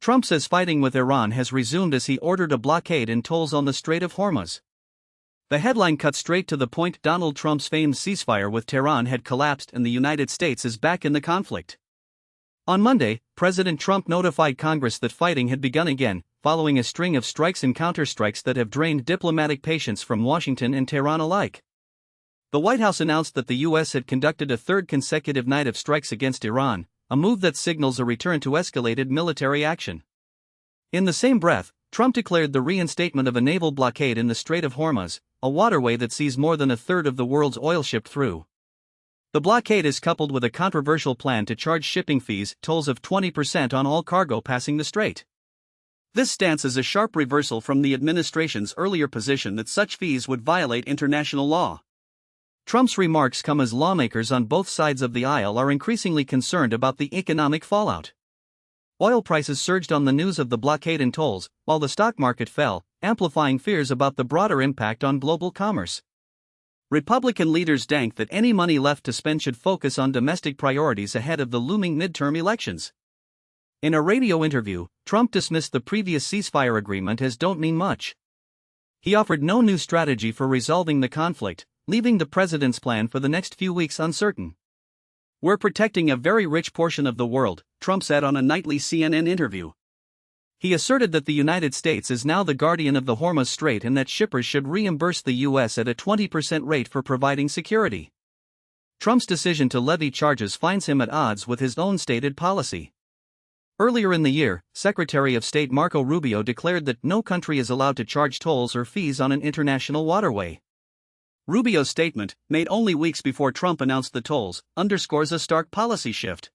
Trump says fighting with Iran has resumed as he ordered a blockade in tolls on the Strait of Hormuz. The headline cut straight to the point: Donald Trump's famed ceasefire with Tehran had collapsed and the United States is back in the conflict. On Monday, President Trump notified Congress that fighting had begun again, following a string of strikes and counterstrikes that have drained diplomatic patience from Washington and Tehran alike. The White House announced that the U.S. had conducted a third consecutive night of strikes against Iran, a move that signals a return to escalated military action. In the same breath, Trump declared the reinstatement of a naval blockade in the Strait of Hormuz, a waterway that sees more than a third of the world's oil shipped through. The blockade is coupled with a controversial plan to charge shipping fees, tolls of 20% on all cargo passing the strait. This stance is a sharp reversal from the administration's earlier position that such fees would violate international law. Trump's remarks come as lawmakers on both sides of the aisle are increasingly concerned about the economic fallout. Oil prices surged on the news of the blockade and tolls, while the stock market fell, amplifying fears about the broader impact on global commerce. Republican leaders dank that any money left to spend should focus on domestic priorities ahead of the looming midterm elections. In a radio interview, Trump dismissed the previous ceasefire agreement as "don't mean much." He offered no new strategy for resolving the conflict, leaving the president's plan for the next few weeks uncertain. "We're protecting a very rich portion of the world," Trump said on a nightly CNN interview. He asserted that the United States is now the guardian of the Hormuz Strait and that shippers should reimburse the U.S. at a 20% rate for providing security. Trump's decision to levy charges finds him at odds with his own stated policy. Earlier in the year, Secretary of State Marco Rubio declared that no country is allowed to charge tolls or fees on an international waterway. Rubio's statement, made only weeks before Trump announced the tolls, underscores a stark policy shift.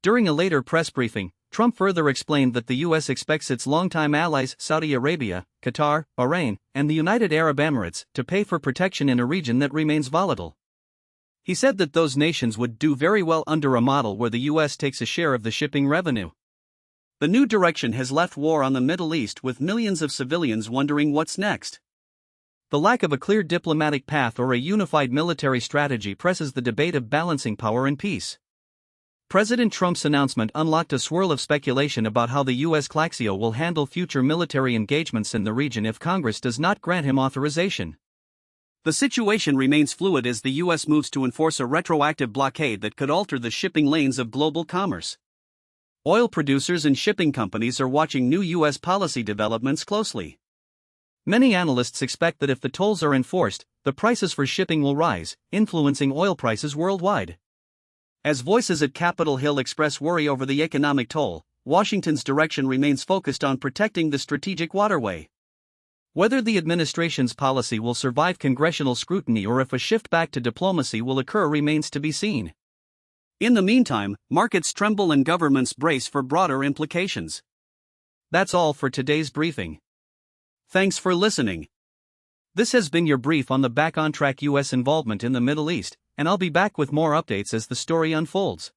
During a later press briefing, Trump further explained that the U.S. expects its longtime allies Saudi Arabia, Qatar, Bahrain, and the United Arab Emirates to pay for protection in a region that remains volatile. He said that those nations would do very well under a model where the U.S. takes a share of the shipping revenue. The new direction has left war on the Middle East with millions of civilians wondering what's next. The lack of a clear diplomatic path or a unified military strategy presses the debate of balancing power and peace. President Trump's announcement unlocked a swirl of speculation about how the U.S. Claxio will handle future military engagements in the region if Congress does not grant him authorization. The situation remains fluid as the U.S. moves to enforce a retroactive blockade that could alter the shipping lanes of global commerce. Oil producers and shipping companies are watching new U.S. policy developments closely. Many analysts expect that if the tolls are enforced, the prices for shipping will rise, influencing oil prices worldwide. As voices at Capitol Hill express worry over the economic toll, Washington's direction remains focused on protecting the strategic waterway. Whether the administration's policy will survive congressional scrutiny or if a shift back to diplomacy will occur remains to be seen. In the meantime, markets tremble and governments brace for broader implications. That's all for today's briefing. Thanks for listening. This has been your brief on the Back on Track U.S. involvement in the Middle East, and I'll be back with more updates as the story unfolds.